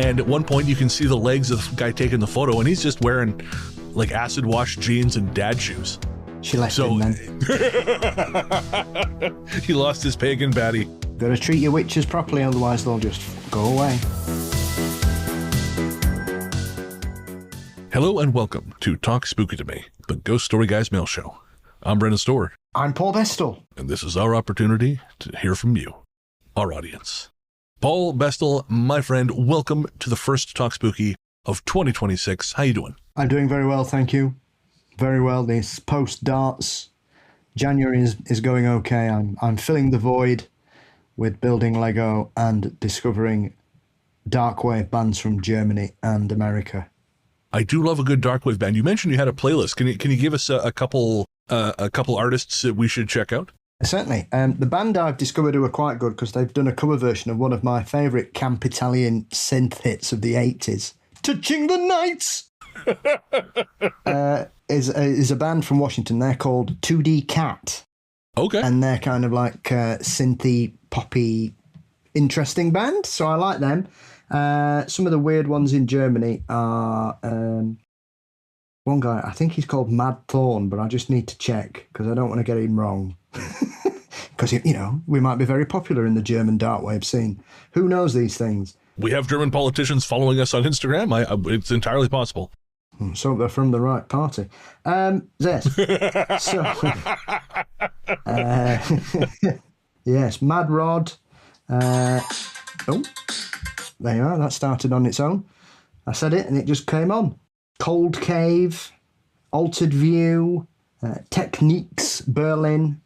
And at one point you can see the legs of the guy taking the photo, and he's just wearing like acid wash jeans and dad shoes. She left him then. He lost his pagan baddie. Gotta treat your witches properly, otherwise they'll just go away. Hello and welcome to Talk Spooky to Me, the Ghost Story Guys mail show. I'm Brennan Storr. I'm Paul Bestel. And this is our opportunity to hear from you, our audience. Paul Bestel, my friend, welcome to the first Talk Spooky of 2026. How you doing? I'm doing very well, thank you. Very well. This post-darts, January is going okay. I'm filling the void with building Lego and discovering darkwave bands from Germany and America. I do love a good darkwave band. You mentioned you had a playlist. Can you give us a couple artists that we should check out? Certainly. The band I've discovered who are quite good because they've done a cover version of one of my favourite camp Italian synth hits of the 80s, Touching the Nights, is a band from Washington. They're called 2D Cat. Okay. And they're kind of like synthy, poppy, interesting band. So I like them. Some of the weird ones in Germany are one guy, I think he's called Mad Thorn, but I just need to check because I don't want to get him wrong. Because, you know, we might be very popular in the German darkwave scene. Who knows these things? We have German politicians following us on Instagram. It's entirely possible. So they're from the right party. Yes. Yes, Mad Rod. There you are. That started on its own. I said it and it just came on. Cold Cave, Altered View, Techniques, Berlin,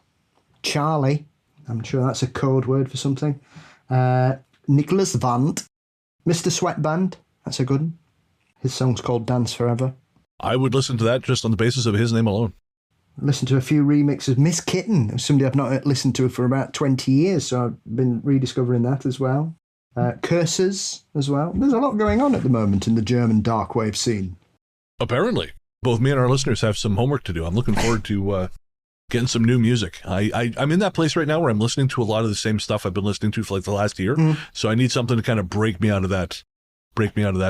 Charlie. I'm sure that's a code word for something. Nicholas Vandt, Mr. Sweatband. That's a good one. His song's called Dance Forever. I would listen to that just on the basis of his name alone. Listen to a few remixes. Miss Kitten, somebody I've not listened to for about 20 years, so I've been rediscovering that as well. Curses as well. There's a lot going on at the moment in the German darkwave scene. Apparently. Both me and our listeners have some homework to do. I'm looking forward to getting some new music. I'm in that place right now where I'm listening to a lot of the same stuff I've been listening to for like the last year. So I need something to kind of break me out of that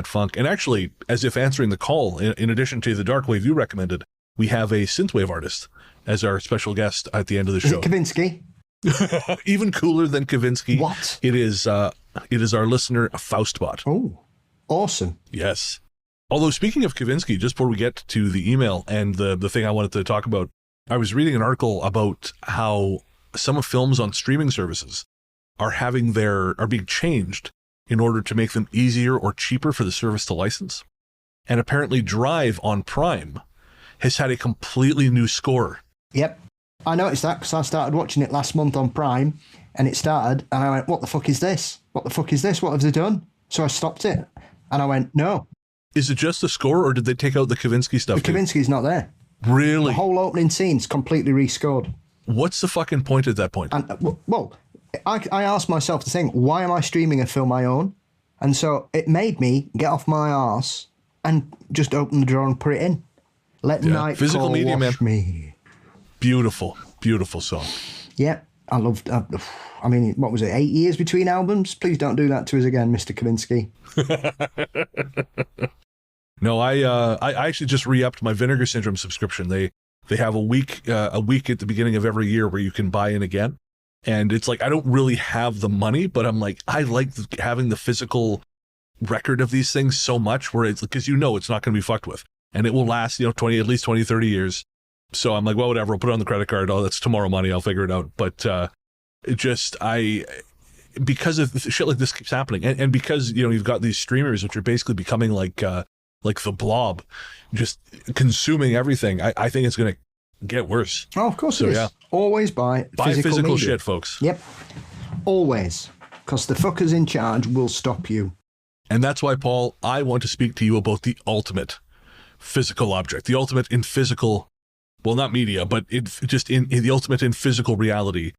funk. And actually, as if answering the call, in addition to the darkwave you recommended, we have a synthwave artist as our special guest at the end of the show. Is it Kavinsky? Even cooler than Kavinsky. What? It is our listener, Faustbot. Oh, awesome. Yes. Although, speaking of Kavinsky, just before we get to the email and the thing I wanted to talk about, I was reading an article about how some films on streaming services are being changed in order to make them easier or cheaper for the service to license. And apparently Drive on Prime has had a completely new score. Yep. I noticed that because I started watching it last month on Prime and it started and I went, what the fuck is this? What the fuck is this? What have they done? So I stopped it and I went, no. Is it just the score or did they take out the Kavinsky stuff? The Kavinsky's not there. Really? The whole opening scene's completely rescored. What's the fucking point at that point? And, well, I asked myself the thing, why am I streaming a film I own? And so it made me get off my arse and just open the drawer and put it in. Let night physical media, wash me. Beautiful, beautiful song. Yeah, I loved. I mean, what was it? 8 years between albums. Please don't do that to us again, Mr. Kavinsky. No, I actually just re-upped my Vinegar Syndrome subscription. They have a week at the beginning of every year where you can buy in again, and it's like I don't really have the money, but I'm like I like having the physical record of these things so much where it's because it's not going to be fucked with. And it will last, at least 20, 30 years. So I'm like, well, whatever, I'll put it on the credit card. Oh, that's tomorrow money. I'll figure it out. But because of shit like this keeps happening. And because, you've got these streamers, which are basically becoming like the Blob, just consuming everything. I think it's going to get worse. Oh, of course it is. Yeah. Always buy physical media. Shit, folks. Yep. Always. Because the fuckers in charge will stop you. And that's why, Paul, I want to speak to you about the ultimate physical object, the ultimate in physical, well, not media, but just in the ultimate in physical reality.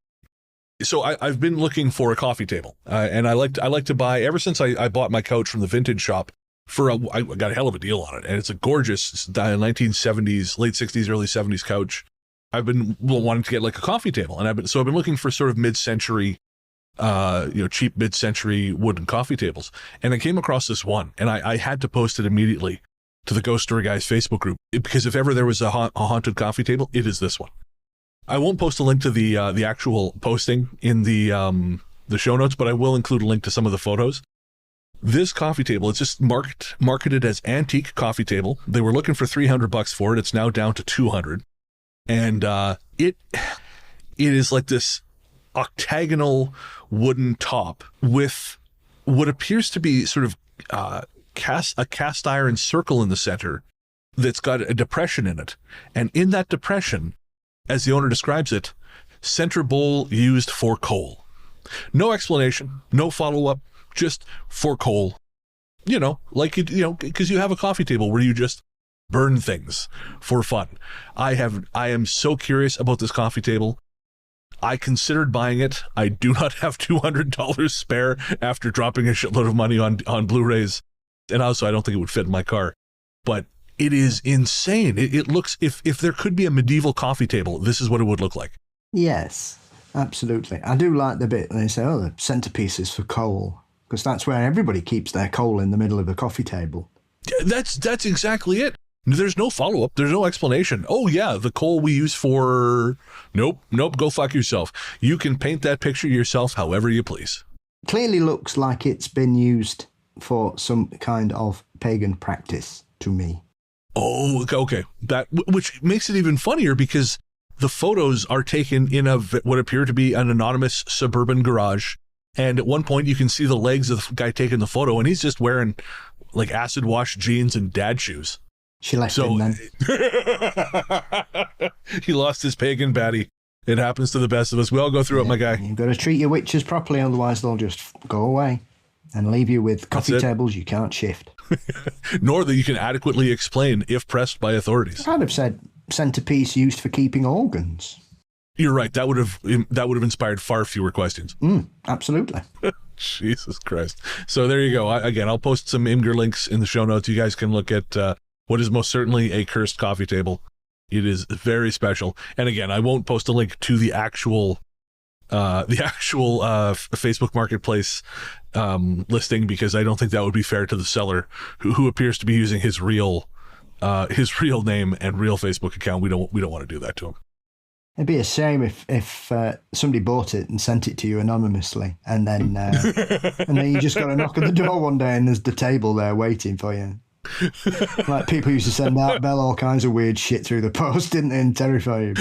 So I've been looking for a coffee table, and I like to buy, ever since I bought my couch from the vintage shop I got a hell of a deal on it, and it's a gorgeous 1970s, late 60s, early 70s couch. I've been wanting to get like a coffee table, and I've been looking for sort of mid-century cheap mid-century wooden coffee tables. And I came across this one, and I had to post it immediately to the Ghost Story Guys Facebook group, because if ever there was a haunted coffee table, it is this one. I won't post a link to the actual posting in the show notes, but I will include a link to some of the photos. This coffee table, it's just marketed as antique coffee table. They were looking for $300 for it. It's now down to $200. And it is like this octagonal wooden top with what appears to be sort of a cast iron circle in the center that's got a depression in it. And in that depression, as the owner describes it, center bowl used for coal. No explanation, no follow-up, just for coal. Because you have a coffee table where you just burn things for fun. I am so curious about this coffee table. I considered buying it. I do not have $200 spare after dropping a shitload of money on Blu-rays. And also, I don't think it would fit in my car. But it is insane. It looks, if there could be a medieval coffee table, this is what it would look like. Yes, absolutely. I do like the bit they say, the centerpiece is for coal, because that's where everybody keeps their coal, in the middle of a coffee table. That's exactly it. There's no follow-up. There's no explanation. Oh, yeah, the coal we use for... Nope, go fuck yourself. You can paint that picture yourself however you please. Clearly looks like it's been used for some kind of pagan practice to me. Oh, okay. Which makes it even funnier, because the photos are taken in what appear to be an anonymous suburban garage. And at one point, you can see the legs of the guy taking the photo, and he's just wearing like acid-washed jeans and dad shoes. She left him then. He lost his pagan baddie. It happens to the best of us. We all go through it, my guy. You've got to treat your witches properly, otherwise they'll just go away and leave you with coffee tables you can't shift. Nor that you can adequately explain if pressed by authorities. I'd have said centerpiece used for keeping organs. You're right. That would have inspired far fewer questions. Absolutely. Jesus Christ. So there you go. I'll post some Imgur links in the show notes. You guys can look at what is most certainly a cursed coffee table. It is very special. And again, I won't post a link to the actual Facebook Marketplace listing, because I don't think that would be fair to the seller, who appears to be using his real name and real Facebook account. We don't want to do that to him. It'd be a shame if somebody bought it and sent it to you anonymously, and then you just got a knock at the door one day and there's the table there waiting for you. Like people used to send out Bell all kinds of weird shit through the post, didn't they, and terrify you.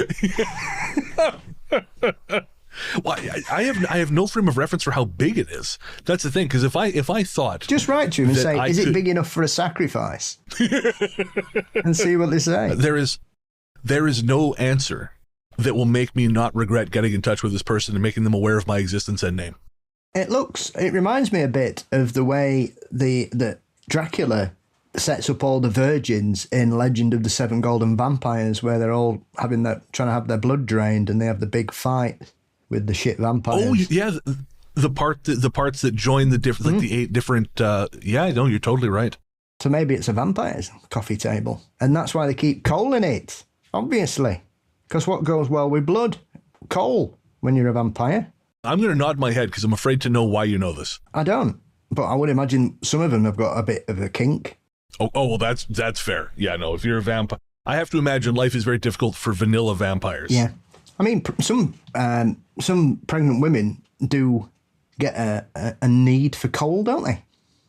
Well, I have no frame of reference for how big it is. That's the thing, because if I thought, just write to him and say, is it big enough for a sacrifice? And see what they say. There is no answer that will make me not regret getting in touch with this person and making them aware of my existence and name. It reminds me a bit of the way the Dracula sets up all the virgins in Legend of the Seven Golden Vampires, where they're all trying to have their blood drained, and they have the big fight with the shit vampires. Oh yeah, the parts that join the different, like the 8 different. Yeah, no, you're totally right. So maybe it's a vampire's coffee table, and that's why they keep coal in it, obviously, because what goes well with blood? Coal. When you're a vampire. I'm going to nod my head because I'm afraid to know why you know this. I don't, but I would imagine some of them have got a bit of a kink. Oh well, that's fair. Yeah, no, if you're a vampire, I have to imagine life is very difficult for vanilla vampires. Yeah, I mean, some pregnant women do get a need for coal, don't they?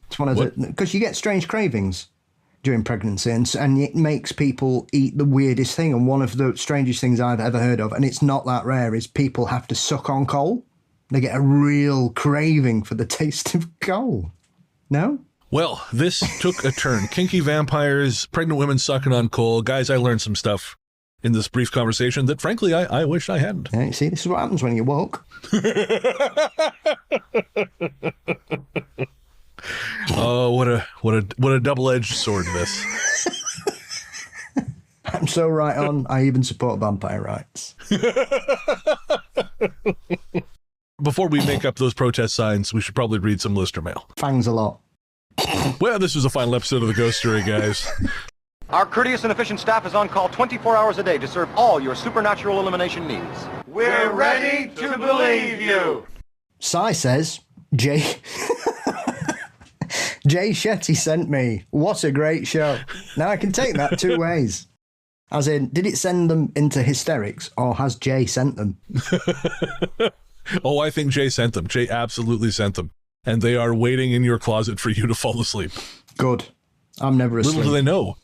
It's one of because you get strange cravings during pregnancy, and it makes people eat the weirdest thing. And one of the strangest things I've ever heard of, and it's not that rare, is people have to suck on coal. They get a real craving for the taste of coal. No? Well, this took a turn. Kinky vampires, pregnant women sucking on coal. Guys, I learned some stuff in this brief conversation that, frankly, I wish I hadn't. Yeah, see, this is what happens when you woke. Oh, what a double-edged sword this. I'm so right on. I even support vampire rights. Before we make up those protest signs, we should probably read some listener mail. Fangs a lot. Well, this was a final episode of the Ghost Story, guys. Our courteous and efficient staff is on call 24 hours a day to serve all your supernatural elimination needs. We're ready to believe you. Sai says, Jay Shetty sent me. What a great show. Now, I can take that two ways. As in, did it send them into hysterics, or has Jay sent them? Oh, I think Jay sent them. Jay absolutely sent them. And they are waiting in your closet for you to fall asleep. Good. I'm never asleep. Little do they know.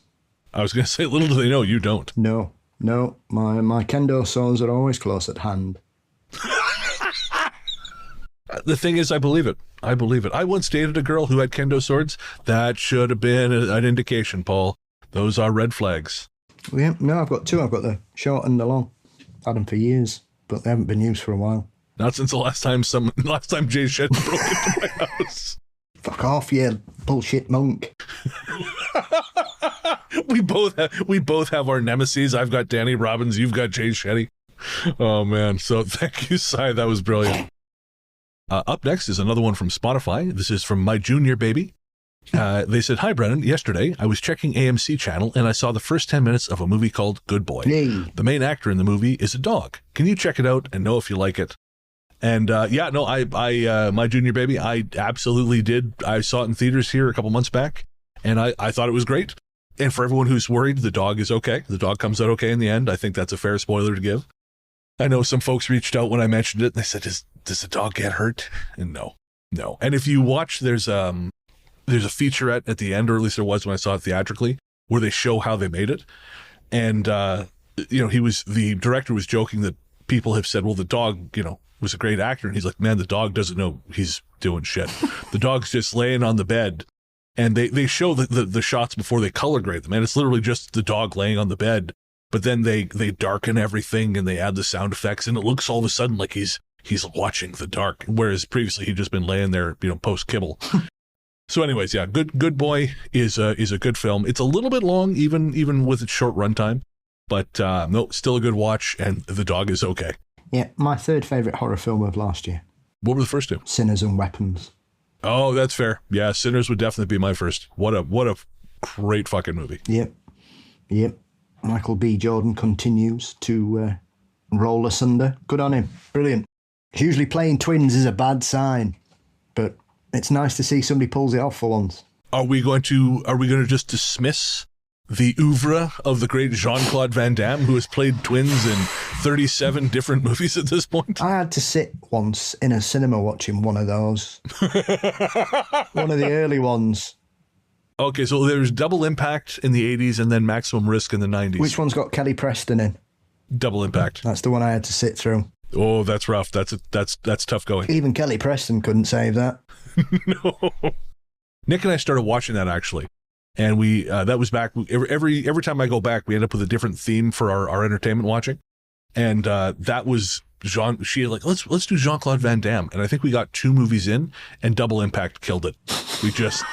I was going to say, little do they know, you don't. No. My kendo swords are always close at hand. The thing is, I believe it. I once dated a girl who had kendo swords. That should have been an indication, Paul. Those are red flags. Yeah, no, I've got two. I've got the short and the long. Had them for years, but they haven't been used for a while. Not since the last time Jay Shetty broke into my house. Fuck off, you bullshit monk. We both have our nemesis. I've got Danny Robbins. You've got Jay Shetty. Oh man! So thank you, Sai. That was brilliant. Up next is another one from Spotify. This is from My Junior Baby. They said, "Hi, Brennan. Yesterday, I was checking AMC channel and I saw the first 10 minutes of a movie called Good Boy. Yay. The main actor in the movie is a dog. Can you check it out and know if you like it?" And I My Junior Baby, I absolutely did. I saw it in theaters here a couple months back, and I thought it was great. And for everyone who's worried, the dog is okay. The dog comes out okay in the end. I think that's a fair spoiler to give. I know some folks reached out when I mentioned it, and they said, does the dog get hurt? And no. And if you watch, there's a featurette at the end, or at least there was when I saw it theatrically, where they show how they made it. And, the director was joking that people have said, well, the dog, was a great actor. And he's like, man, the dog doesn't know he's doing shit. The dog's just laying on the bed. And they show the shots before they color grade them. And it's literally just the dog laying on the bed. But then they darken everything and they add the sound effects. And it looks all of a sudden like he's watching the dark. Whereas previously he'd just been laying there, post kibble. So anyways, yeah, Good Boy is a good film. It's a little bit long, even with its short runtime. But no, still a good watch. And the dog is okay. Yeah, my third favourite horror film of last year. What were the first two? Sinners and Weapons. Oh, that's fair. Yeah, Sinners would definitely be my first. What a great fucking movie. Yep. Michael B. Jordan continues to roll asunder. Good on him. Brilliant. Usually playing twins is a bad sign, but it's nice to see somebody pulls it off for once. Are we going to just dismiss the oeuvre of the great Jean-Claude Van Damme, who has played twins in 37 different movies at this point? I had to sit once in a cinema watching one of those. One of the early ones. Okay, so there's Double Impact in the 80s and then Maximum Risk in the 90s. Which one's got Kelly Preston in? Double Impact. That's the one I had to sit through. Oh, that's rough. That's tough going. Even Kelly Preston couldn't save that. No. Nick and I started watching that actually. And we that was back every time I go back, we end up with a different theme for our entertainment watching. And that was let's do Jean-Claude Van Damme. And I think we got 2 movies in and Double Impact killed it. We just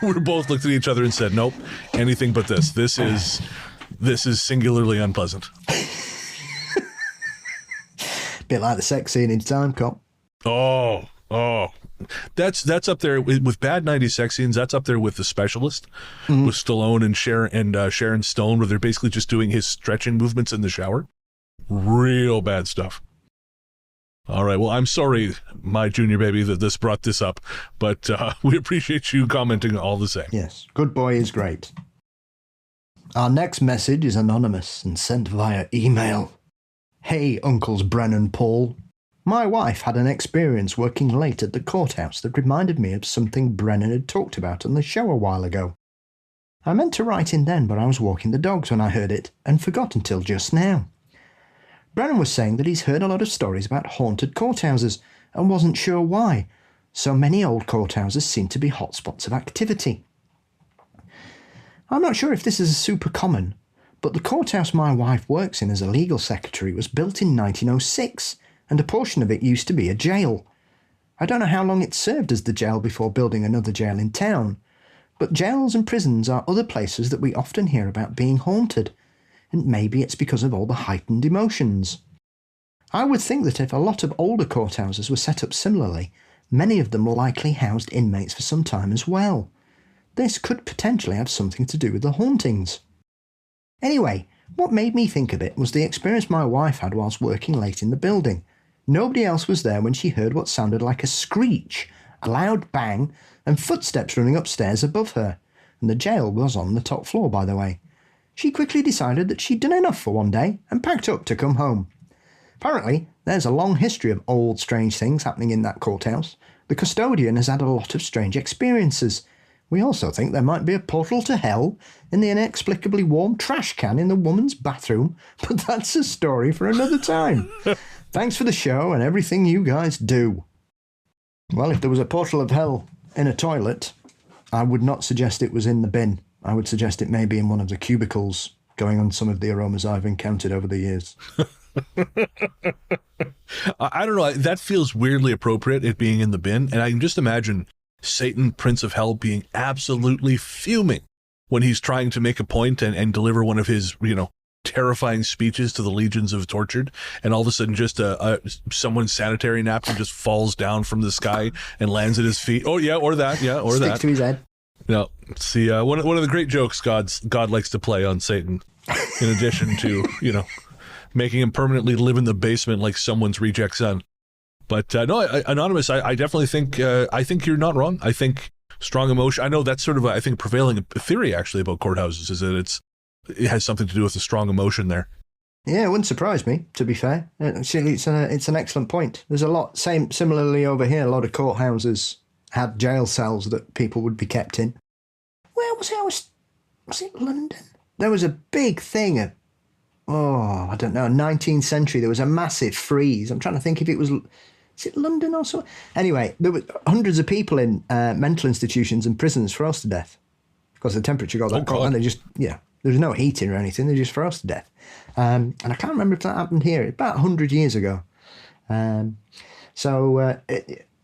we both looked at each other and said, nope, anything but this. This is singularly unpleasant. Bit like the sex scene in Time Cop. Oh. That's up there with bad 90s sex scenes. That's up there with The Specialist, with Stallone and Sharon Stone, where they're basically just doing his stretching movements in the shower. Real bad stuff. All right. Well, I'm sorry, My Junior Baby, that this brought this up, but we appreciate you commenting all the same. Yes. Good Boy is great. Our next message is anonymous and sent via email. Hey, Uncles Brennan and Paul. My wife had an experience working late at the courthouse that reminded me of something Brennan had talked about on the show a while ago. I meant to write in then, but I was walking the dogs when I heard it and forgot until just now. Brennan was saying that he's heard a lot of stories about haunted courthouses and wasn't sure why. So many old courthouses seem to be hotspots of activity. I'm not sure if this is super common, but the courthouse my wife works in as a legal secretary was built in 1906, and a portion of it used to be a jail. I don't know how long it served as the jail before building another jail in town, but jails and prisons are other places that we often hear about being haunted, and maybe it's because of all the heightened emotions. I would think that if a lot of older courthouses were set up similarly, many of them likely housed inmates for some time as well. This could potentially have something to do with the hauntings. Anyway, what made me think of it was the experience my wife had whilst working late in the building. Nobody else was there when she heard what sounded like a screech, a loud bang, and footsteps running upstairs above her. And the jail was on the top floor, by the way. She quickly decided that she'd done enough for one day and packed up to come home. Apparently, there's a long history of old strange things happening in that courthouse. The custodian has had a lot of strange experiences. We also think there might be a portal to hell in the inexplicably warm trash can in the woman's bathroom, but that's a story for another time. Thanks for the show and everything you guys do. Well, if there was a portal of hell in a toilet, I would not suggest it was in the bin. I would suggest it may be in one of the cubicles, going on some of the aromas I've encountered over the years. I don't know. That feels weirdly appropriate, it being in the bin. And I can just imagine Satan, Prince of Hell, being absolutely fuming when he's trying to make a point and deliver one of his, terrifying speeches to the legions of tortured. And all of a sudden just someone's sanitary napkin just falls down from the sky and lands at his feet. Oh, yeah, or that. Yeah, or Stick that. to his head. No, see, one of the great jokes God likes to play on Satan, in addition to, making him permanently live in the basement like someone's reject son. But no, Anonymous, I definitely think you're not wrong. I think strong emotion. I know that's sort of I think prevailing theory actually about courthouses is that it has something to do with the strong emotion there. Yeah, it wouldn't surprise me, to be fair. Actually, it's an excellent point. There's a lot, similarly over here, a lot of courthouses had jail cells that people would be kept in. Where was it? Was it London? There was a big thing at, I don't know, 19th century. There was a massive freeze. I'm trying to think if it was, is it London or so? Anyway, there were hundreds of people in mental institutions and prisons froze to death because the temperature got that cold. And they just, there was no heating or anything. They just froze to death. And I can't remember if that happened here. About 100 years ago.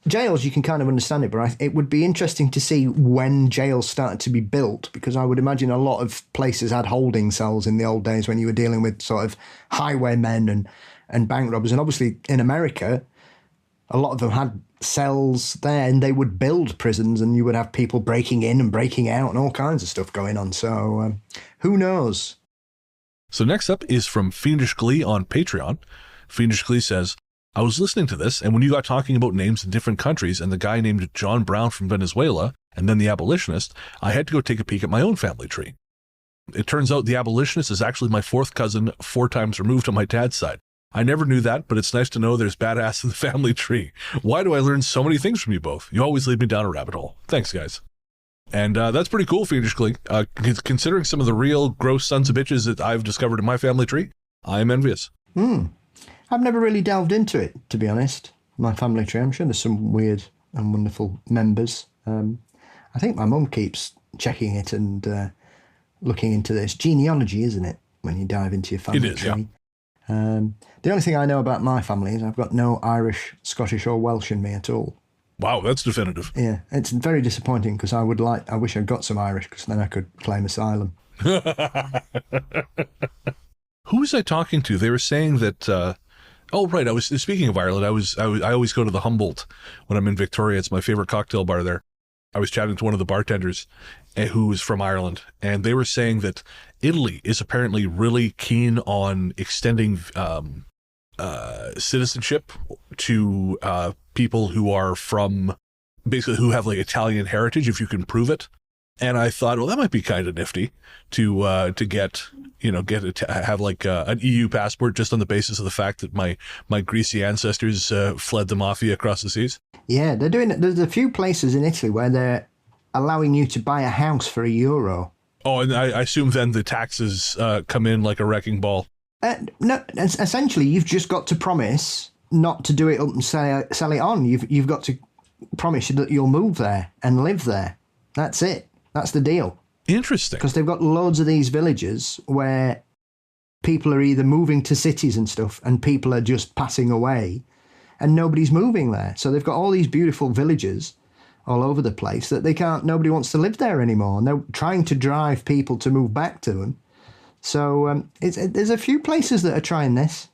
Jails, you can kind of understand it, but it would be interesting to see when jails started to be built, because I would imagine a lot of places had holding cells in the old days when you were dealing with sort of highwaymen and bank robbers. And obviously in America, a lot of them had cells there, and they would build prisons, and you would have people breaking in and breaking out and all kinds of stuff going on. So who knows? So next up is from Fiendish Glee on Patreon. Fiendish Glee says, I was listening to this, and when you got talking about names in different countries and the guy named John Brown from Venezuela, and then the abolitionist, I had to go take a peek at my own family tree. It turns out the abolitionist is actually my fourth cousin 4 times removed on my dad's side. I never knew that, but it's nice to know there's badass in the family tree. Why do I learn so many things from you both? You always lead me down a rabbit hole. Thanks, guys. And that's pretty cool, Fiendish Glee. Considering some of the real gross sons of bitches that I've discovered in my family tree, I am envious. I've never really delved into it, to be honest. My family tree, I'm sure there's some weird and wonderful members. I think my mum keeps checking it and looking into this. Genealogy, isn't it, when you dive into your family tree? Yeah. The only thing I know about my family is I've got no Irish, Scottish or Welsh in me at all. Wow, that's definitive. Yeah, it's very disappointing because I wish I'd got some Irish, because then I could claim asylum. Who was I talking to? They were saying that... Oh, right. I was speaking of Ireland. I always go to the Humboldt when I'm in Victoria. It's my favorite cocktail bar there. I was chatting to one of the bartenders who was from Ireland, and they were saying that Italy is apparently really keen on extending citizenship to people who are from, basically, who have like Italian heritage, if you can prove it. And I thought, well, that might be kind of nifty to get have like an EU passport just on the basis of the fact that my greasy ancestors fled the mafia across the seas. Yeah, they're doing it. There's a few places in Italy where they're allowing you to buy a house for €1. Oh, and I assume then the taxes come in like a wrecking ball. No, essentially, you've just got to promise not to do it up and sell it on. You've got to promise that you'll move there and live there. That's it. That's the deal. Interesting. Because they've got loads of these villages where people are either moving to cities and stuff, and people are just passing away and nobody's moving there. So they've got all these beautiful villages all over the place that nobody wants to live there anymore. And they're trying to drive people to move back to them. So there's a few places that are trying this.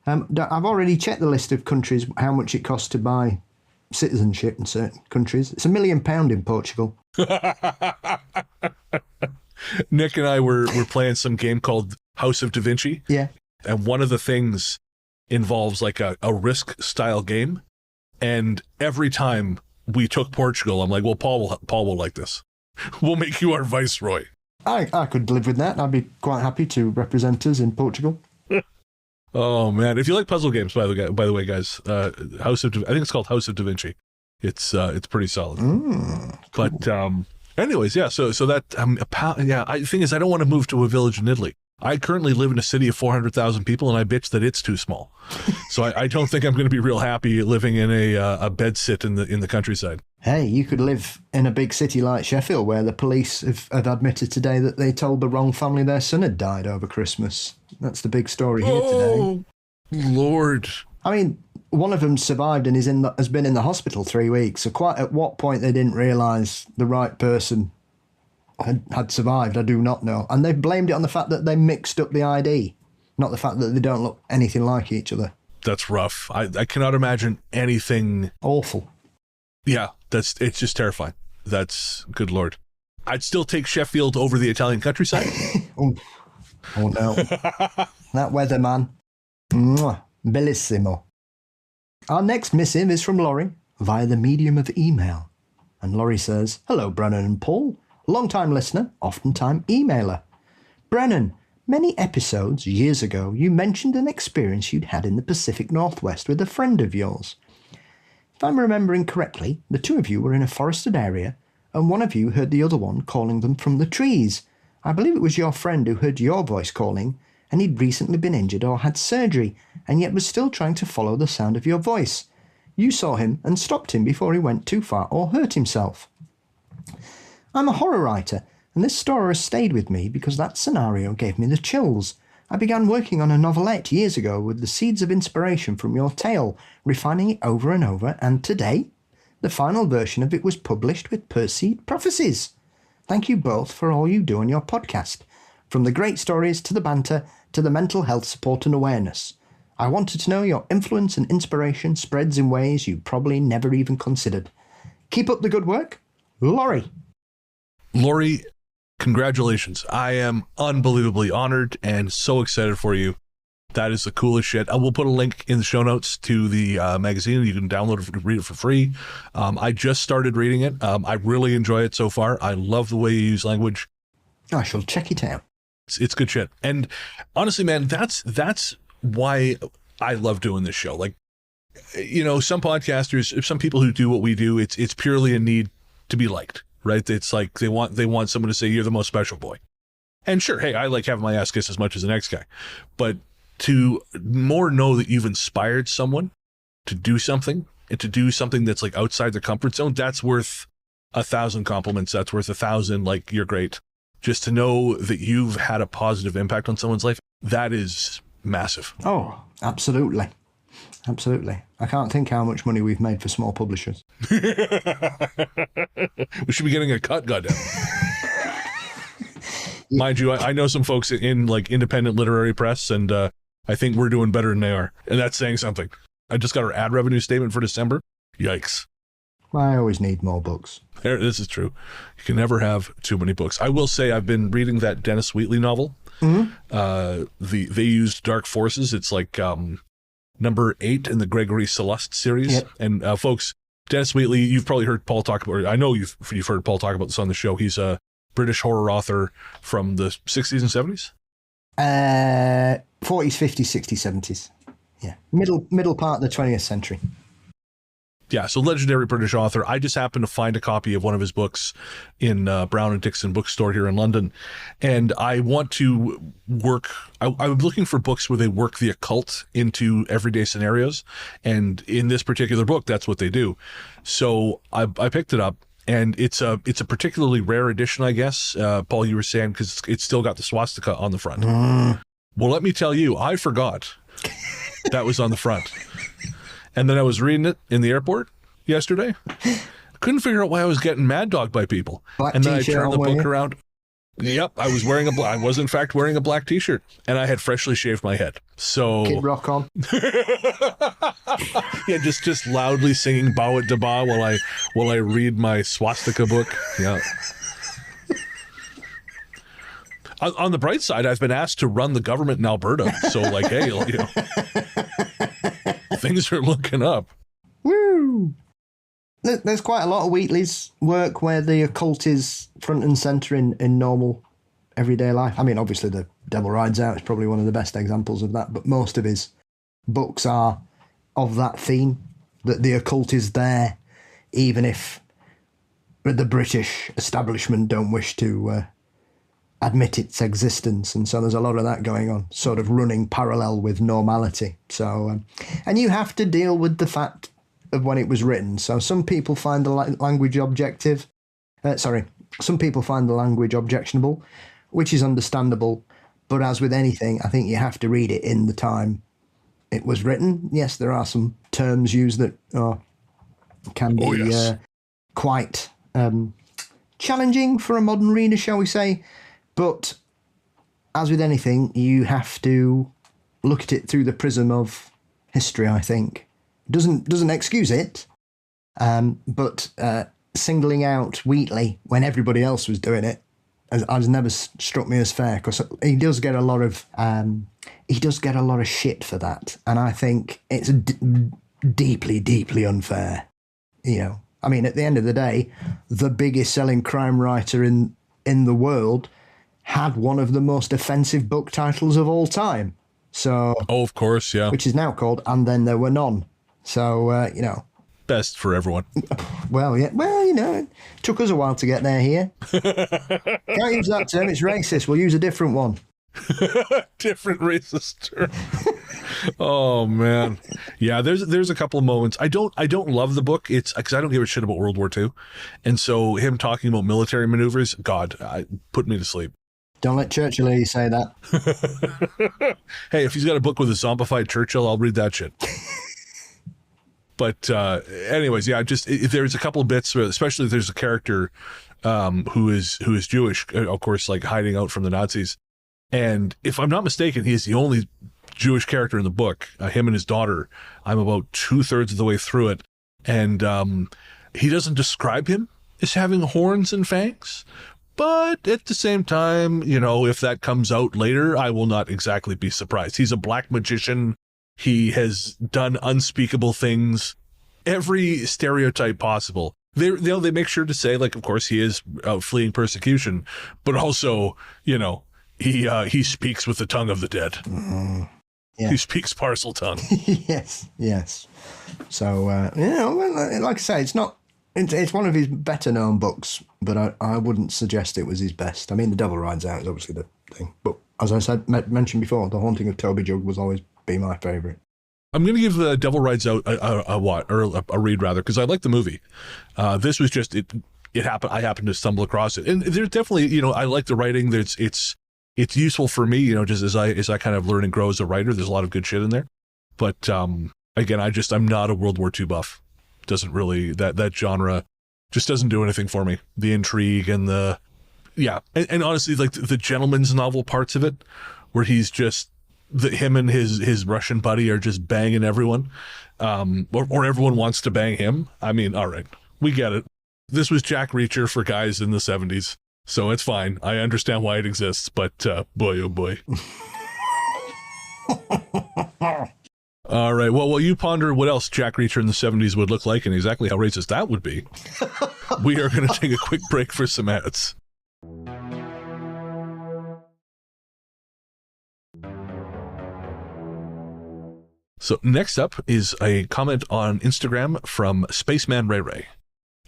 I've already checked the list of countries, how much it costs to buy citizenship in certain countries. It's £1 million in Portugal. Nick and I were playing some game called House of Da Vinci. Yeah. And one of the things involves like a risk style game. And every time we took Portugal, I'm like, well, Paul will like this. We'll make you our viceroy. I could live with that. I'd be quite happy to represent us in Portugal. Oh man, if you like puzzle games, by the way, guys, I think it's called House of Da Vinci. It's pretty solid. Cool. But anyways, yeah. So that the thing is, I don't want to move to a village in Italy. I currently live in a city of 400,000 people, and I bitch that it's too small. So I don't think I'm going to be real happy living in a bedsit in the countryside. Hey, you could live in a big city like Sheffield, where the police have admitted today that they told the wrong family their son had died over Christmas. That's the big story here today. Oh, Lord. I mean, one of them survived and has been in the hospital 3 weeks. So quite at what point they didn't realise the right person had survived, I do not know. And they blamed it on the fact that they mixed up the ID, not the fact that they don't look anything like each other. That's rough. I cannot imagine anything Awful. Yeah, it's just terrifying. That's good Lord. I'd still take Sheffield over the Italian countryside. Oh no. That weather, man. Mwah. Bellissimo. Our next missive is from Laurie via the medium of email. And Laurie says, "Hello, Brennan and Paul. Long-time listener, often-time emailer. Brennan, many episodes years ago, you mentioned an experience you'd had in the Pacific Northwest with a friend of yours. If I'm remembering correctly, the two of you were in a forested area, and one of you heard the other one calling them from the trees. I believe it was your friend who heard your voice calling, and he'd recently been injured or had surgery, and yet was still trying to follow the sound of your voice. You saw him and stopped him before he went too far or hurt himself. I'm a horror writer, and this story has stayed with me because that scenario gave me the chills. I began working on a novelette years ago with the seeds of inspiration from your tale, refining it over and over, and today, the final version of it was published with Perseid Prophecies. Thank you both for all you do on your podcast, from the great stories to the banter to the mental health support and awareness. I wanted to know your influence and inspiration spreads in ways you probably never even considered. Keep up the good work. Laurie." Laurie, congratulations. I am unbelievably honored and so excited for you. That is the coolest shit. I will put a link in the show notes to the magazine. You can download it, read it for free. I just started reading it. I really enjoy it so far. I love the way you use language. I shall check it out. It's good shit. And honestly, man, that's why I love doing this show. Like, you know, some podcasters, some people who do what we do, it's purely a need to be liked. Right? It's like they want someone to say you're the most special boy. And sure, hey, I like having my ass kissed as much as the next guy. But to more know that you've inspired someone to do something and to do something that's like outside their comfort zone, that's worth 1,000 compliments. That's worth 1,000, like, you're great. Just to know that you've had a positive impact on someone's life, that is massive. Oh, absolutely. Absolutely. I can't think how much money we've made for small publishers. We should be getting a cut, goddamn. Mind you, I know some folks in like independent literary press, and I think we're doing better than they are. And that's saying something. I just got our ad revenue statement for December. Yikes. I always need more books. This is true. You can never have too many books. I will say I've been reading that Dennis Wheatley novel. Mm-hmm. They used Dark Forces. It's like number 8 in the Gregory Celeste series. Yep. And folks, Dennis Wheatley, you've probably heard Paul talk about it. I know you've heard Paul talk about this on the show. He's a British horror author from the 60s and 70s? 40s, 50s, 60s, 70s. Yeah. Middle part of the 20th century. Yeah, so legendary British author. I just happened to find a copy of one of his books in Brown and Dixon bookstore here in London. And I want to work, I'm looking for books where they work the occult into everyday scenarios. And in this particular book, that's what they do. So I picked it up, and it's a particularly rare edition, I guess. Paul, you were saying, because it's still got the swastika on the front. Well, let me tell you, I forgot that was on the front. And then I was reading it in the airport yesterday. Couldn't figure out why I was getting mad dogged by people. Black and then I t-shirt turned the book wearing. around. Yep, I was wearing I was in fact wearing a black t-shirt, and I had freshly shaved my head. So Kid Rock on. yeah, just loudly singing "Bow It Da Ba" while I read my swastika book. Yeah. On the bright side, I've been asked to run the government in Alberta. So like, hey, you know. things are looking up. Woo! There's quite a lot of Wheatley's work where the occult is front and centre in normal everyday life. I mean, obviously, The Devil Rides Out is probably one of the best examples of that, but most of his books are of that theme, that the occult is there, even if the British establishment don't wish to admit its existence. And so there's a lot of that going on, sort of running parallel with normality. So, and you have to deal with the fact of when it was written. So some people find the language some people find the language objectionable, which is understandable. But as with anything, I think you have to read it in the time it was written. Yes, there are some terms used that can be quite challenging for a modern reader, shall we say. But as with anything, you have to look at it through the prism of history, I think. Doesn't excuse it, but singling out Wheatley when everybody else was doing it has never struck me as fair, because he does get a lot of shit for that, and I think it's deeply, deeply unfair. You know, I mean, at the end of the day, the biggest selling crime writer in the world had one of the most offensive book titles of all time. So, of course, yeah, which is now called "And Then There Were None." So, you know. Best for everyone. Well, yeah. Well, you know, it took us a while to get there here. Can't use that term. It's racist. We'll use a different one. Different racist term. Oh, man. Yeah, there's a couple of moments. I don't love the book. It's because I don't give a shit about World War II. And so him talking about military maneuvers, God, put me to sleep. Don't let Churchill hear you say that. Hey, if he's got a book with a zombified Churchill, I'll read that shit. But anyways, yeah, there's a couple of bits, especially there's a character who is Jewish, of course, like hiding out from the Nazis. And if I'm not mistaken, he is the only Jewish character in the book, him and his daughter. I'm about 2/3 of the way through it. And he doesn't describe him as having horns and fangs. But at the same time, you know, if that comes out later, I will not exactly be surprised. He's a black magician. He has done unspeakable things, every stereotype possible. They make sure to say, like, of course, he is fleeing persecution, but also, you know, he speaks with the tongue of the dead. Mm-hmm. Yeah. He speaks parcel tongue. yes. So, you know, like I say, it's one of his better known books, but I wouldn't suggest it was his best. I mean, The Devil Rides Out is obviously the thing, but as I mentioned before, The Haunting of Toby Jug was always be my favorite. I'm going to give The Devil Rides Out a read, rather, because I like the movie. This was just it happened. I happened to stumble across it, and there's definitely, you know, I like the writing. It's useful for me, you know, just as I kind of learn and grow as a writer. There's a lot of good shit in there, but again, I'm not a World War II buff. Doesn't really that genre just doesn't do anything for me. The intrigue and and honestly, like the gentleman's novel parts of it, where he's just. Him and his Russian buddy are just banging everyone, or everyone wants to bang him. I mean, all right, we get it. This was Jack Reacher for guys in the 70s, so it's fine. I understand why it exists, but boy, oh boy. All right, well, while you ponder what else Jack Reacher in the 70s would look like and exactly how racist that would be, we are going to take a quick break for some ads. So next up is a comment on Instagram from Spaceman Ray Ray.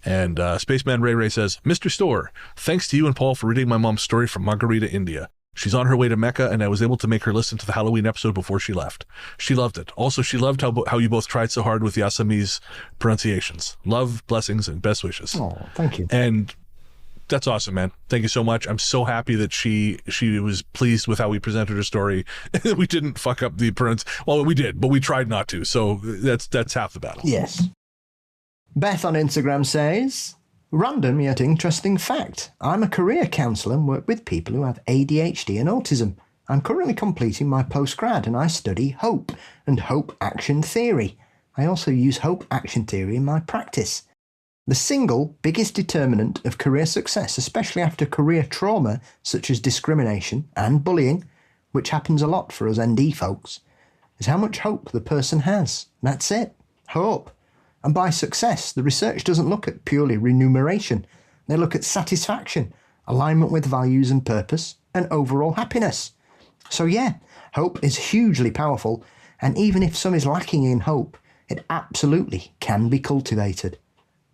And Spaceman Ray Ray says, Mr. Storr, thanks to you and Paul for reading my mom's story from Margarita, India. She's on her way to Mecca, and I was able to make her listen to the Halloween episode before she left. She loved it. Also, she loved how you both tried so hard with the Assamese pronunciations. Love, blessings, and best wishes. Oh, thank you. And that's awesome, man. Thank you so much. I'm so happy that she was pleased with how we presented her story. We didn't fuck up the pronunciation. Well, we did, but we tried not to. So that's half the battle. Yes. Beth on Instagram says, random yet interesting fact. I'm a career counsellor and work with people who have ADHD and autism. I'm currently completing my postgrad and I study hope and hope action theory. I also use hope action theory in my practice. The single biggest determinant of career success, especially after career trauma such as discrimination and bullying, which happens a lot for us ND folks, is how much hope the person has. That's it. Hope. And by success, the research doesn't look at purely remuneration. They look at satisfaction, alignment with values and purpose, and overall happiness. So yeah, hope is hugely powerful, and even if some is lacking in hope, it absolutely can be cultivated.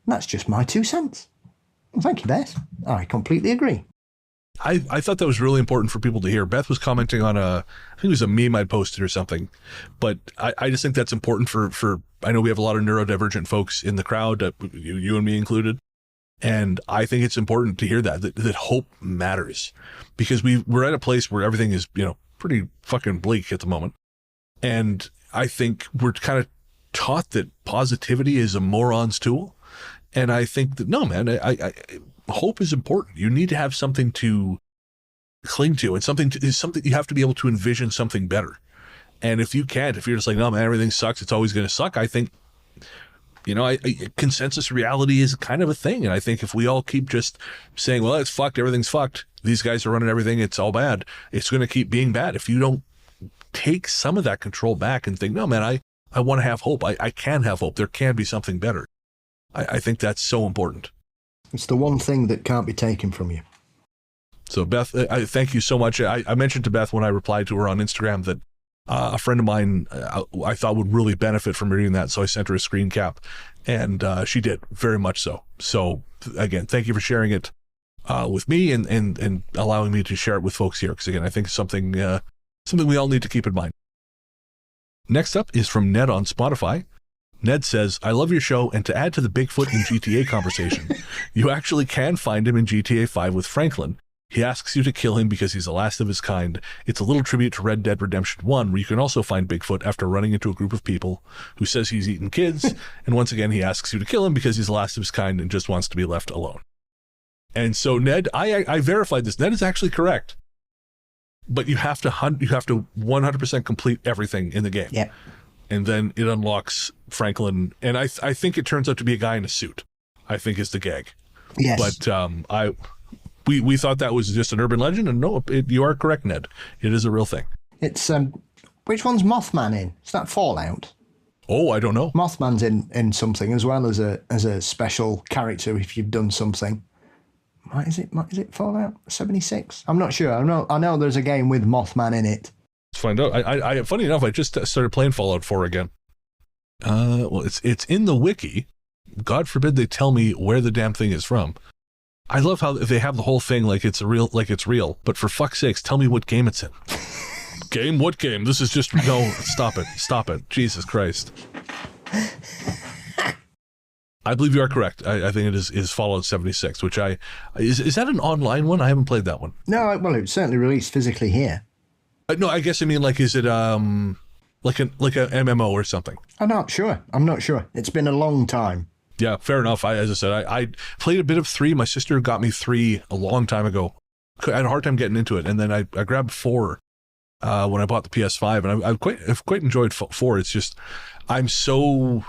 And that's just my 2 cents. Well, thank you, Beth. I completely agree. I thought that was really important for people to hear. Beth was commenting on I think it was a meme I'd posted or something, but I just think that's important for I know we have a lot of neurodivergent folks in the crowd, you and me included. And I think it's important to hear that hope matters, because we're at a place where everything is, pretty fucking bleak at the moment. And I think we're kind of taught that positivity is a moron's tool. And I think that, no, man, I hope is important. You need to have something to cling to, and something you have to be able to envision something better. And if you're just like, no, man, everything sucks, it's always going to suck. I think, consensus reality is kind of a thing. And I think if we all keep just saying, well, it's fucked, everything's fucked, these guys are running everything, it's all bad, it's going to keep being bad. If you don't take some of that control back and think, no, man, I want to have hope. I can have hope. There can be something better. I think that's so important. It's the one thing that can't be taken from you. So Beth, I thank you so much. I mentioned to Beth when I replied to her on Instagram that a friend of mine I thought would really benefit from reading that, so I sent her a screen cap, and she did, very much so. So again, thank you for sharing it with me and allowing me to share it with folks here, because again, I think it's something we all need to keep in mind. Next up is from Ned on Spotify. Ned says, I love your show, and to add to the Bigfoot in GTA conversation, you actually can find him in GTA 5 with Franklin. He asks you to kill him because he's the last of his kind. It's a little tribute to Red Dead Redemption 1, where you can also find Bigfoot after running into a group of people who says he's eaten kids, and once again he asks you to kill him because he's the last of his kind and just wants to be left alone. And so Ned, I verified this. Ned is actually correct. But you have to 100% complete everything in the game. Yeah. And then it unlocks Franklin, and I think it turns out to be a guy in a suit, I think is the gag. Yes. But we thought that was just an urban legend, and no, you are correct, Ned. It is a real thing. It's which one's Mothman in? Is that Fallout? Oh, I don't know. Mothman's in something as well as a special character if you've done something. Is it Fallout 76? I'm not sure. I know there's a game with Mothman in it. Let's find out. I funny enough, I just started playing Fallout 4 again. Well, it's in the wiki. God forbid they tell me where the damn thing is from. I love how they have the whole thing like it's real. But for fuck's sakes, tell me what game it's in. Game? What game? This is just no. Stop it! Jesus Christ! I believe you are correct. I think it is Fallout 76, which is that an online one? I haven't played that one. No, well, it's certainly released physically here. No, I guess I mean, like, is it like a MMO or something? I'm not sure. It's been a long time. Yeah, fair enough. As I said, I played a bit of 3. My sister got me 3 a long time ago. I had a hard time getting into it, and then I grabbed 4 when I bought the PS5, and I've quite enjoyed 4. It's just I'm so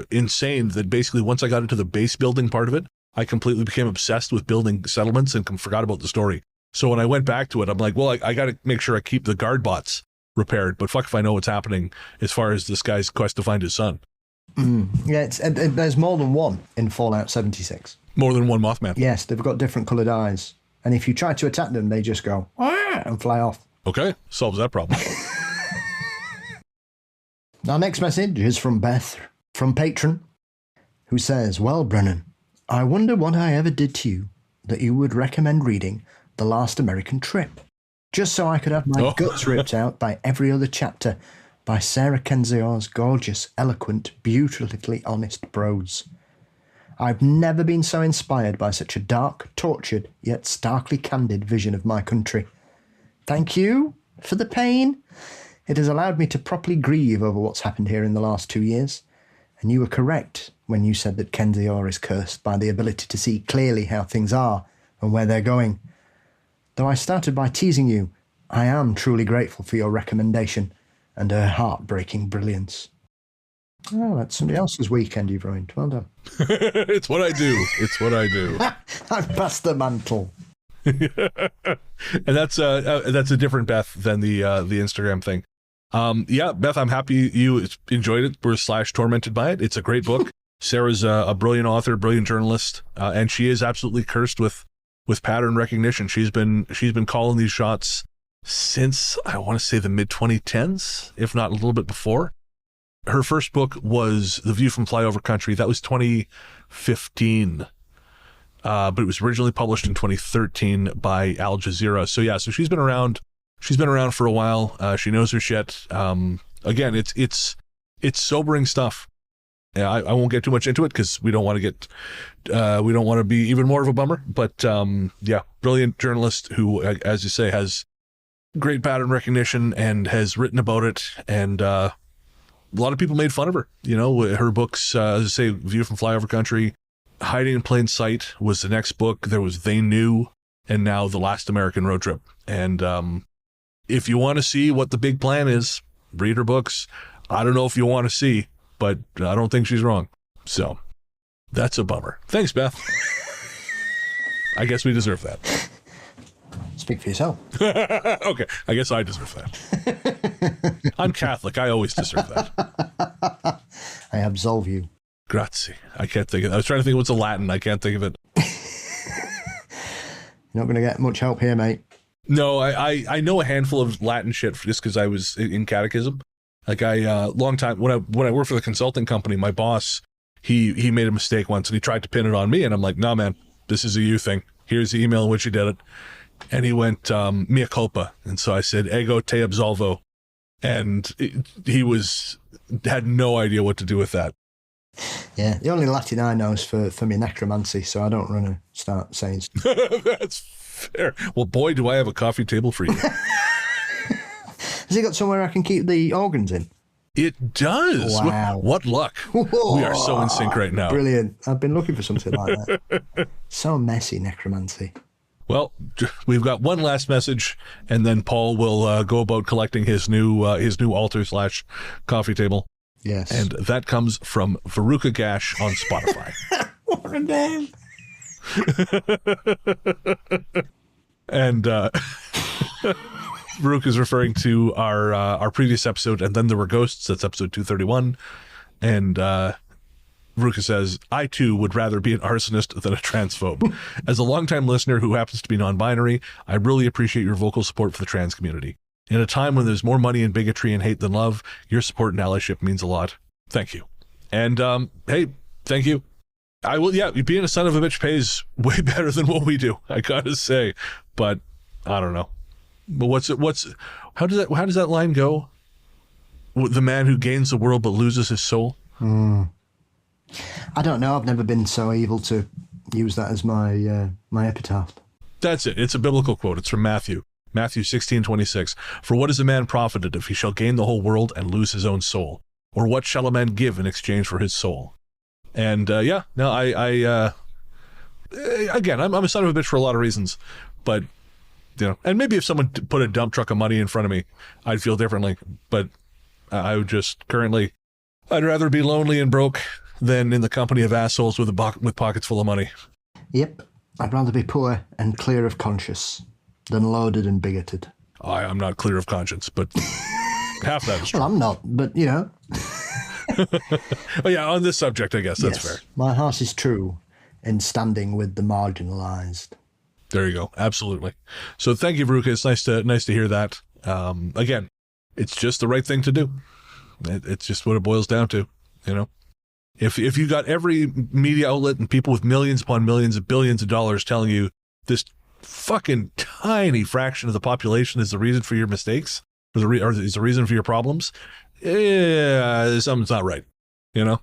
insane that basically once I got into the base building part of it, I completely became obsessed with building settlements and forgot about the story. So when I went back to it, I'm like, well, I got to make sure I keep the guard bots repaired, but fuck if I know what's happening as far as this guy's quest to find his son. Yeah, there's more than one in Fallout 76. More than one Mothman? Yes, they've got different coloured eyes. And if you try to attack them, they just go, "Wah!" and fly off. Okay, solves that problem. Our next message is from Beth, from Patron, who says, well, Brennan, I wonder what I ever did to you that you would recommend reading The Last American Trip, just so I could have my guts ripped out by every other chapter by Sarah Kendzior's gorgeous, eloquent, beautifully honest prose. I've never been so inspired by such a dark, tortured, yet starkly candid vision of my country. Thank you for the pain. It has allowed me to properly grieve over what's happened here in the last 2 years. And you were correct when you said that Kendzior is cursed by the ability to see clearly how things are and where they're going. Though I started by teasing you, I am truly grateful for your recommendation and her heartbreaking brilliance. Oh, that's somebody else's weekend you've ruined. Well done. It's what I do. I've passed the mantle. And that's a different Beth than the Instagram thing. Yeah, Beth, I'm happy you enjoyed it. We're /tormented by it. It's a great book. Sarah's a brilliant author, brilliant journalist, and she is absolutely cursed with pattern recognition. She's been calling these shots since, I want to say, the mid-2010s, if not a little bit before. Her first book was The View from Flyover Country. That was 2015, but it was originally published in 2013 by Al Jazeera. So yeah, so she's been around. She's been around for a while. She knows her shit. Again, it's sobering stuff. Yeah, I won't get too much into it because we don't want to be even more of a bummer. But yeah, brilliant journalist who, as you say, has great pattern recognition and has written about it. And a lot of people made fun of her. You know, her books, as I say, View from Flyover Country, Hiding in Plain Sight was the next book. There was They Knew, and now The Last American Road Trip. And if you want to see what the big plan is, read her books. I don't know if you want to see, but I don't think she's wrong. So that's a bummer. Thanks, Beth. I guess we deserve that. Speak for yourself. Okay, I guess I deserve that. I'm Catholic. I always deserve that. I absolve you. Grazie. I can't think of it. I was trying to think what's a Latin. I can't think of it. You're not going to get much help here, mate. No, I know a handful of Latin shit just because I was in catechism. Like long time when I worked for the consulting company, my boss, he made a mistake once and he tried to pin it on me, and I'm like, nah, man, this is a you thing. Here's the email in which he did it. And he went, mea culpa. And so I said, ego te absolvo. And he had no idea what to do with that. Yeah, the only Latin I know is for me necromancy, so I don't want to start saying stuff. That's fair. Well, boy, do I have a coffee table for you. Has it got somewhere I can keep the organs in? It does. Wow. What luck. Whoa. We are so in sync right now. Brilliant. I've been looking for something like that. So messy, necromancy. Well, we've got one last message, and then Paul will go about collecting his new altar / coffee table. Yes. And that comes from Veruca Gash on Spotify. What a name. And Veruca is referring to our previous episode, and then there were ghosts. That's episode 231. And Veruca says, I too would rather be an arsonist than a transphobe. As a longtime listener who happens to be non-binary, I really appreciate your vocal support for the trans community. In a time when there's more money in bigotry and hate than love, your support and allyship means a lot. Thank you. And hey, thank you. I will. Yeah, being a son of a bitch pays way better than what we do, I gotta say. But I don't know. But how does that line go? The man who gains the world but loses his soul. I don't know. I've never been so evil to use that as my epitaph. That's it. It's a biblical quote. It's from Matthew 16:26. For what is a man profited if he shall gain the whole world and lose his own soul? Or what shall a man give in exchange for his soul? And again, I'm a son of a bitch for a lot of reasons, but you know, and maybe if someone put a dump truck of money in front of me, I'd feel differently. But I would just I'd rather be lonely and broke than in the company of assholes with pockets full of money. Yep, I'd rather be poor and clear of conscience than loaded and bigoted. I'm not clear of conscience, but half that is true. Well, I'm not, but you know. Oh yeah, on this subject, I guess that's fair. My heart is true in standing with the marginalised. There you go. Absolutely. So thank you, Veruca. It's nice to hear that. Again, it's just the right thing to do. It's just what it boils down to, you know. If you got every media outlet and people with millions upon millions of billions of dollars telling you this fucking tiny fraction of the population is the reason for your mistakes, or is the reason for your problems, something's not right, you know.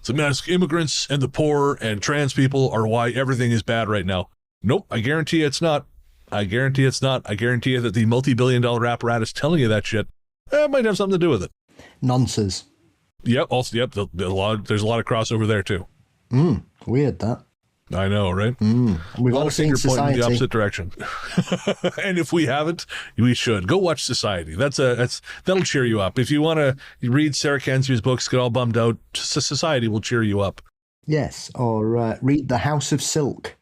So immigrants and the poor and trans people are why everything is bad right now. Nope, I guarantee it's not. I guarantee it's not. I guarantee you that the multi-billion-dollar apparatus telling you that shit might have something to do with it. Nonsense. Yep. Also, yep. There's a lot of crossover there too. Weird that. I know, right? We've all seen Society. In the opposite direction. And if we haven't, we should go watch Society. That'll cheer you up. If you want to read Sarah Kenzier's books, get all bummed out, Society will cheer you up. Yes, or read The House of Silk.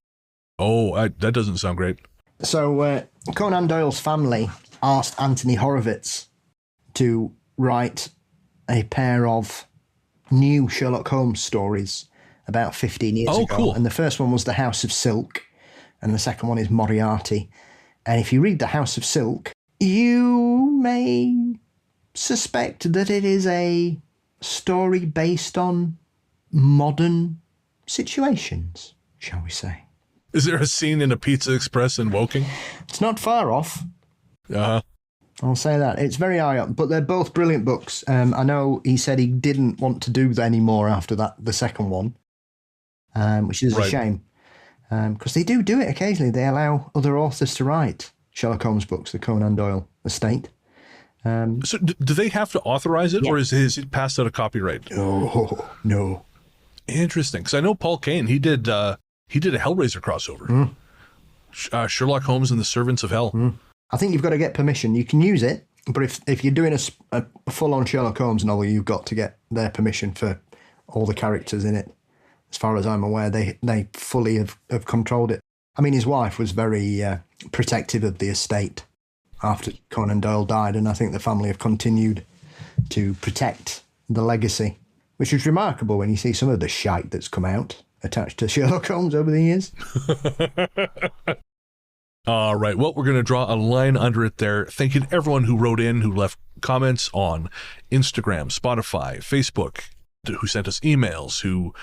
Oh, that doesn't sound great. So Conan Doyle's family asked Anthony Horowitz to write a pair of new Sherlock Holmes stories about 15 years ago. Cool. And the first one was The House of Silk, and the second one is Moriarty. And if you read The House of Silk, you may suspect that it is a story based on modern situations, shall we say. Is there a scene in a Pizza Express in Woking? It's not far off. Uh-huh. I'll say that. It's very eye-opening, but they're both brilliant books. I know he said he didn't want to do any more after that, the second one, which is a shame. Because they do it occasionally. They allow other authors to write Sherlock Holmes books, the Conan Doyle estate. So do they have to authorize it, Yeah. or is it passed out of copyright? Oh, no. Interesting, because I know Paul Kane, he did a Hellraiser crossover. Sherlock Holmes and the Servants of Hell. I think you've got to get permission. You can use it, but if you're doing a full-on Sherlock Holmes novel, you've got to get their permission for all the characters in it. As far as I'm aware, they fully have controlled it. I mean, his wife was very protective of the estate after Conan Doyle died, and I think the family have continued to protect the legacy, which is remarkable when you see some of the shite that's come out attached to Sherlock Holmes over the years. All right. Well, we're going to draw a line under it there. Thank you to everyone who wrote in, who left comments on Instagram, Spotify, Facebook, who sent us emails, who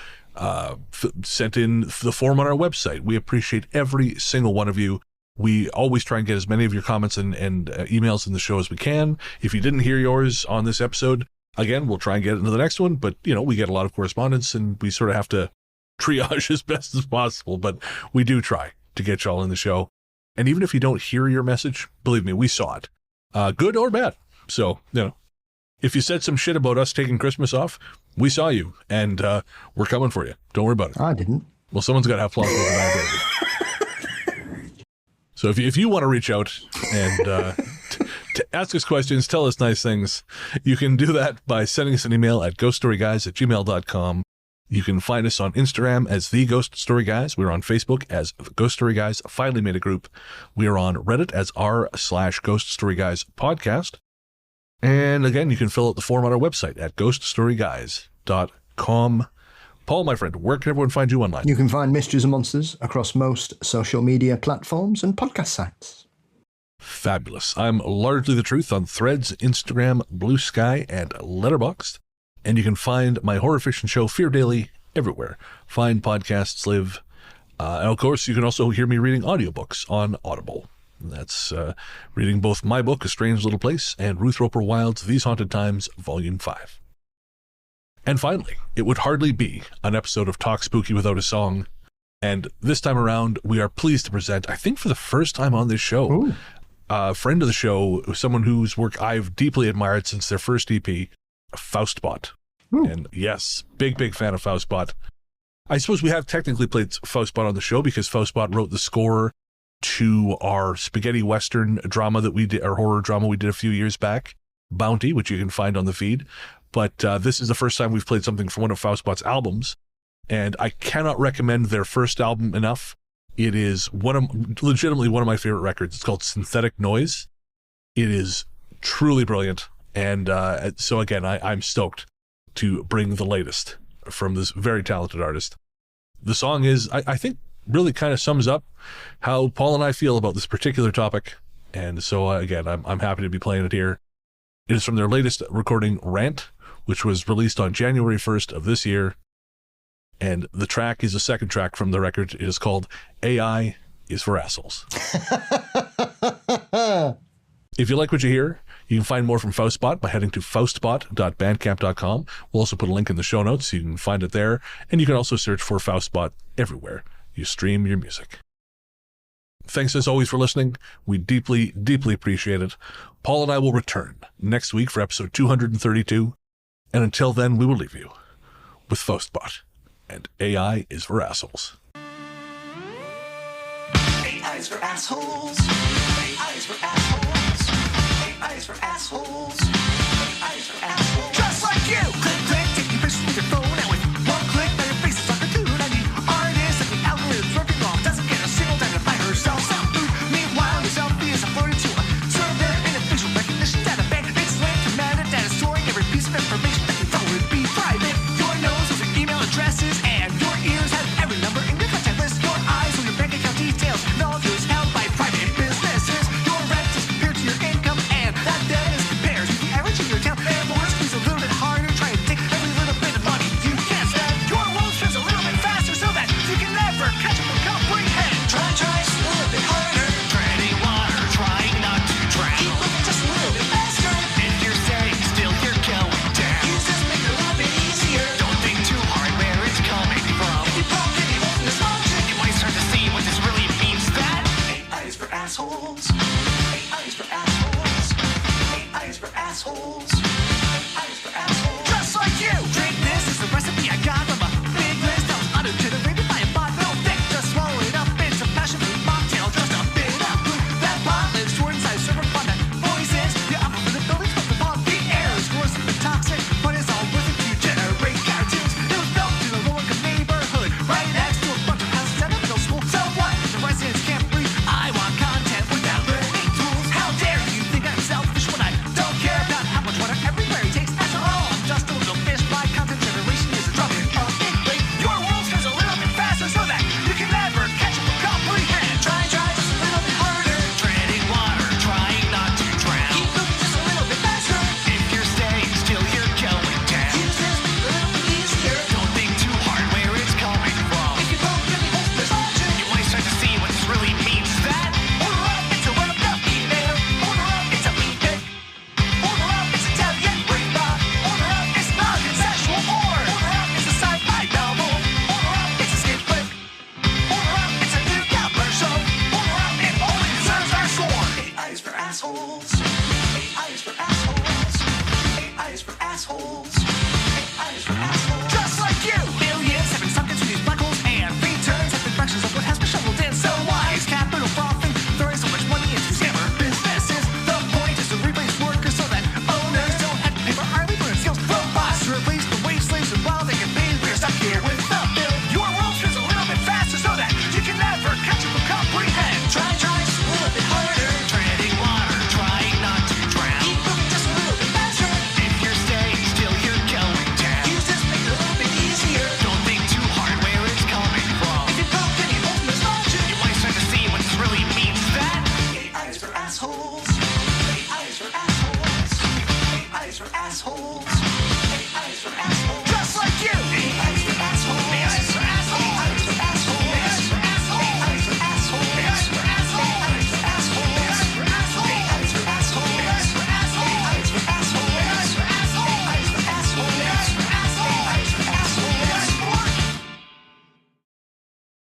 sent in the form on our website. We appreciate every single one of you. We always try and get as many of your comments and emails in the show as we can. If you didn't hear yours on this episode, again, we'll try and get it into the next one. But, we get a lot of correspondence, and we sort of have to triage as best as possible. But we do try to get y'all in the show. And even if you don't hear your message, believe me, we saw it, good or bad. So, if you said some shit about us taking Christmas off, we saw you, and we're coming for you. Don't worry about it. I didn't. Well, someone's got to have plausible deniability. So if you want to reach out and to ask us questions, tell us nice things, you can do that by sending us an email at ghoststoryguys@gmail.com. You can find us on Instagram as The Ghost Story Guys. We're on Facebook as The Ghost Story Guys. Finally made a group. We are on Reddit as r/Ghost Story Guys podcast. And again, you can fill out the form on our website at ghoststoryguys.com. Paul, my friend, where can everyone find you online? You can find Mysteries and Monsters across most social media platforms and podcast sites. Fabulous. I'm Largely the Truth on Threads, Instagram, Blue Sky, and Letterboxd. And you can find my horror fiction show, Fear Daily, everywhere fine podcasts live. And of course, you can also hear me reading audiobooks on Audible. That's reading both my book, A Strange Little Place, and Ruth Roper Wild's These Haunted Times, Volume 5. And finally, it would hardly be an episode of Talk Spooky without a song. And this time around, we are pleased to present, I think for the first time on this show, a friend of the show, someone whose work I've deeply admired since their first EP, Faustbot. And yes, big fan of Faustbot. I suppose we have technically played Faustbot on the show because Faustbot wrote the score to our spaghetti western drama that we did, our horror drama we did a few years back, Bounty, which you can find on the feed. But this is the first time we've played something from one of Faustbot's albums, and I cannot recommend their first album enough. It is legitimately one of my favorite records. It's called Synthetic Noise. It is truly brilliant. And so again, I'm stoked to bring the latest from this very talented artist. The song is, I think, really kind of sums up how Paul and I feel about this particular topic. And so again, I'm happy to be playing it here. It is from their latest recording, Rant, which was released on January 1st of this year. And the track is a second track from the record. It is called AI is for Assholes. If you like what you hear, you can find more from Faustbot by heading to faustbot.bandcamp.com. We'll also put a link in the show notes so you can find it there. And you can also search for Faustbot everywhere you stream your music. Thanks as always for listening. We deeply appreciate it. Paul and I will return next week for episode 232. And until then, we will leave you with Faustbot and AI is for Assholes. AI is for assholes. AI is for assholes. AI is for assholes.